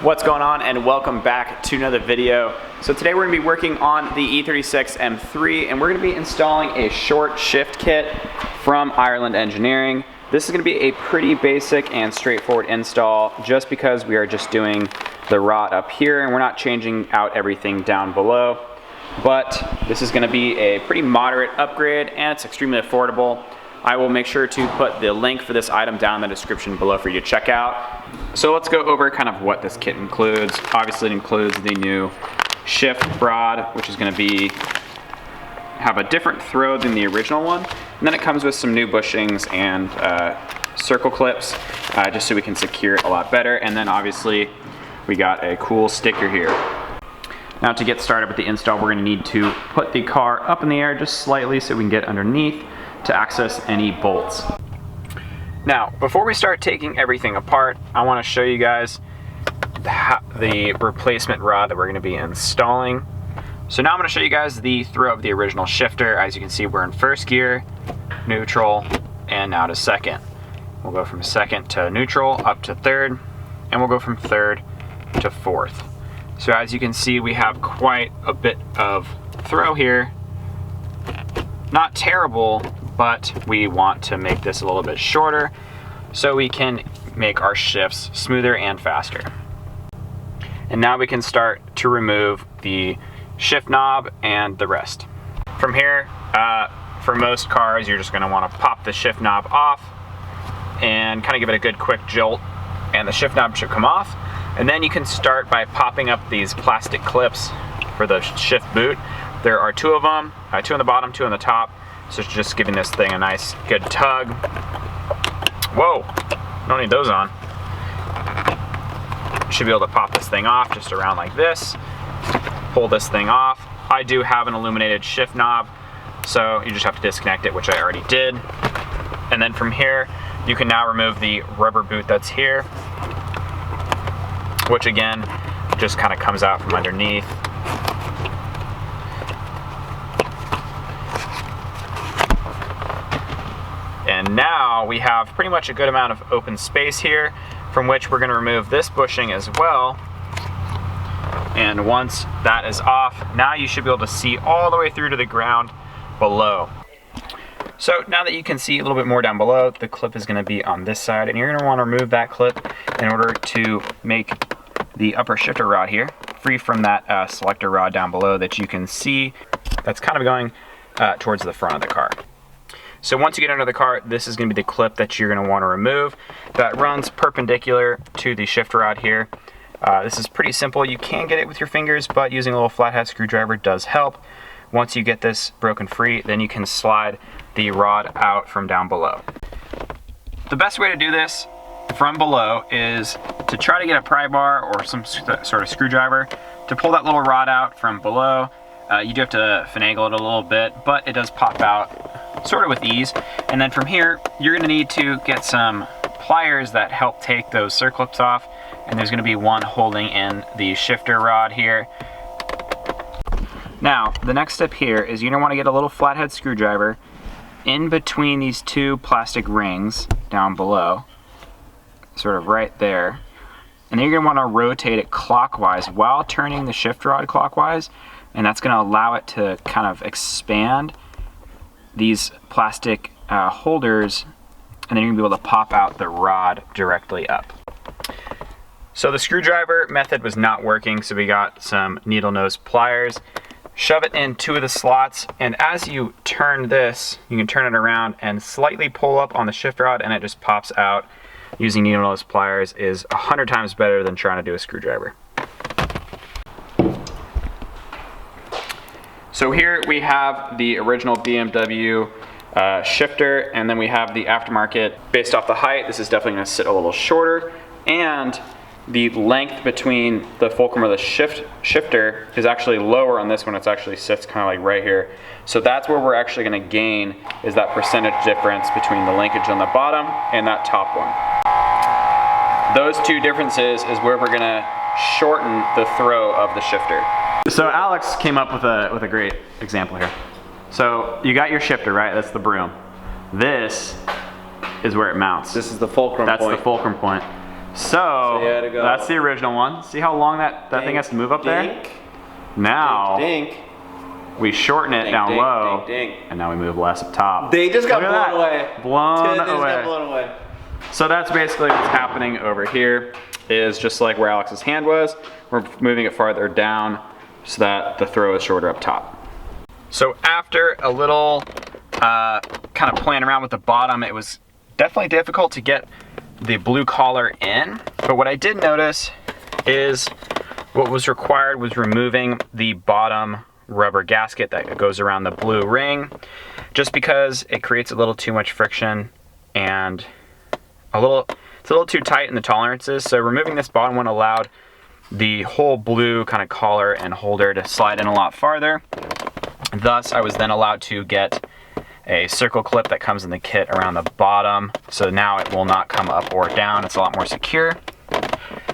What's going on, and welcome back to another video. So today we're going to be working on the E36 M3, and we're going to be installing a short shift kit from Ireland Engineering. This is going to be a pretty basic and straightforward install just because we are just doing the rod up here and we're not changing out everything down below. But this is going to be a pretty moderate upgrade and it's extremely affordable. I will make sure to put the link for this item down in the description below for you to check out. So let's go over kind of what this kit includes. Obviously it includes the new shift rod, which is going to have a different throw than the original one. And then it comes with some new bushings and circle clips, just so we can secure it a lot better. And then obviously we got a cool sticker here. Now to get started with the install, we're going to need to put the car up in the air just slightly so we can get underneath to access any bolts. Now, before we start taking everything apart, I want to show you guys the replacement rod that we're going to be installing. So now I'm going to show you guys the throw of the original shifter. As you can see, we're in first gear, neutral, and now to second. We'll go from second to neutral up to third, and we'll go from third to fourth. So as you can see, we have quite a bit of throw here. Not terrible, but we want to make this a little bit shorter so we can make our shifts smoother and faster. And now we can start to remove the shift knob and the rest. From here, for most cars, you're just going to want to pop the shift knob off and kind of give it a good quick jolt, and the shift knob should come off. And then you can start by popping up these plastic clips for the shift boot. There are two of them, two on the bottom, two on the top. So it's just giving this thing a nice good tug. Whoa, don't need those on. Should be able to pop this thing off just around like this. Pull this thing off. I do have an illuminated shift knob, so you just have to disconnect it, which I already did. And then from here, you can now remove the rubber boot that's here, which again, just kind of comes out from underneath. And now we have pretty much a good amount of open space here, from which we're going to remove this bushing as well. And once that is off, now you should be able to see all the way through to the ground below. So now that you can see a little bit more down below, the clip is going to be on this side, and you're going to want to remove that clip in order to make the upper shifter rod here free from that selector rod down below that you can see that's kind of going towards the front of the car. So once you get under the car, this is going to be the clip that you're going to want to remove. That runs perpendicular to the shift rod here. This is pretty simple. You can get it with your fingers, but using a little flathead screwdriver does help. Once you get this broken free, then you can slide the rod out from down below. The best way to do this from below is to try to get a pry bar or some sort of screwdriver to pull that little rod out from below. You do have to finagle it a little bit, but it does pop out sort of with ease. And then from here, you're going to need to get some pliers that help take those circlips off. And there's going to be one holding in the shifter rod here. Now, the next step here is you're going to want to get a little flathead screwdriver in between these two plastic rings down below, sort of right there. And then you're going to want to rotate it clockwise while turning the shift rod clockwise. And that's going to allow it to kind of expand these plastic holders, and then you're going to be able to pop out the rod directly up. So the screwdriver method was not working, so we got some needle nose pliers. Shove it in two of the slots, and as you turn this, you can turn it around and slightly pull up on the shift rod, and it just pops out. Using needle nose pliers is 100 times better than trying to do a screwdriver. So here we have the original BMW shifter, and then we have the aftermarket. Based off the height, this is definitely going to sit a little shorter, and the length between the fulcrum of the shifter is actually lower on this one. It actually sits kind of like right here. So that's where we're actually going to gain, is that percentage difference between the linkage on the bottom and that top one. Those two differences is where we're going to shorten the throw of the shifter. So Alex came up with a great example here. So you got your shifter, right? That's the broom. This is where it mounts. This is the fulcrum point. That's the fulcrum point. So you had to go that's the original one. See how long that thing has to move up there? Now we shorten it down low, and now we move less up top. They just got blown away. Blown Got away. blown away. So that's basically what's happening over here, is just like where Alex's hand was, we're moving it farther down so that the throw is shorter up top. So after a little kind of playing around with the bottom, it was definitely difficult to get the blue collar in, but what I did notice is what was required was removing the bottom rubber gasket that goes around the blue ring, just because it creates a little too much friction and it's a little too tight in the tolerances. So removing this bottom one allowed the whole blue kind of collar and holder to slide in a lot farther. Thus, I was then allowed to get a circle clip that comes in the kit around the bottom, so now it will not come up or down. It's a lot more secure.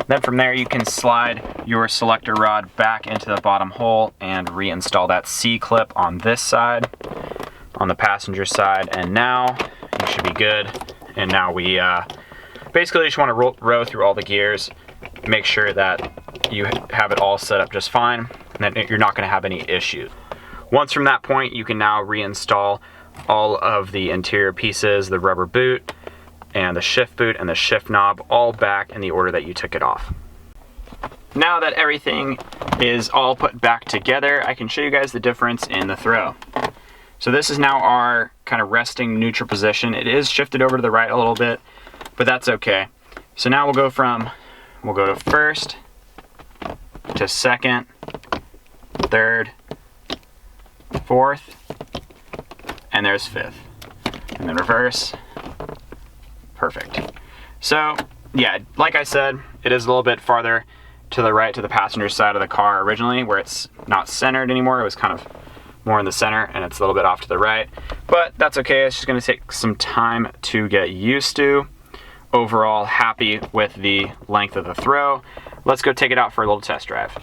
Then from there you can slide your selector rod back into the bottom hole and reinstall that C-clip on this side, on the passenger side, and now you should be good. And now we basically just want to row through all the gears, make sure that you have it all set up just fine, and that you're not going to have any issues. Once from that point, you can now reinstall all of the interior pieces, the rubber boot and the shift boot and the shift knob, all back in the order that you took it off. Now that everything is all put back together, I can show you guys the difference in the throw. So this is now our kind of resting neutral position. It is shifted over to the right a little bit, but that's okay. So now we'll go to first to second, third, fourth, and there's fifth, and then reverse. Perfect. So yeah, like I said, it is a little bit farther to the right, to the passenger side of the car originally, where it's not centered anymore. It was kind of more in the center, and it's a little bit off to the right, but that's okay. It's just going to take some time to get used to. Overall, happy with the length of the throw. Let's go take it out for a little test drive.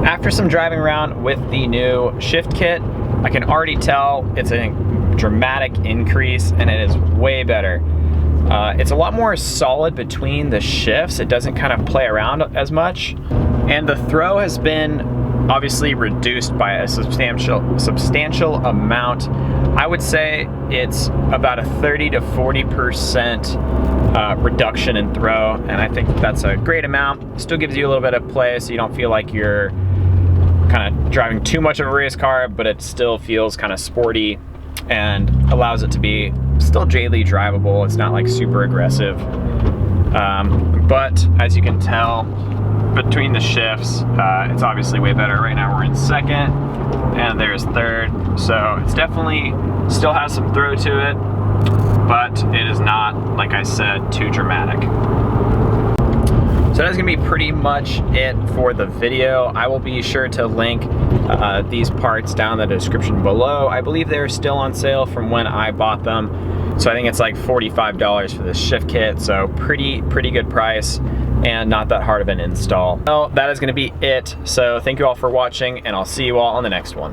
After some driving around with the new shift kit, I can already tell it's a dramatic increase, and it is way better. It's a lot more solid between the shifts. It doesn't kind of play around as much, and the throw has been obviously reduced by a substantial amount. I would say it's about a 30 to 40% reduction in throw, and I think that's a great amount. Still gives you a little bit of play, so you don't feel like you're kind of driving too much of a race car, but it still feels kind of sporty and allows it to be still daily drivable. It's not like super aggressive, but as you can tell between the shifts, it's obviously way better. Right now we're in second and there's third, so it's definitely still has some throw to it, but it is not, like I said, too dramatic. So that's gonna be pretty much it for the video. I will be sure to link these parts down in the description below. I believe they're still on sale from when I bought them. So I think it's like $45 for this shift kit. So pretty good price and not that hard of an install. So that is gonna be it. So thank you all for watching, and I'll see you all on the next one.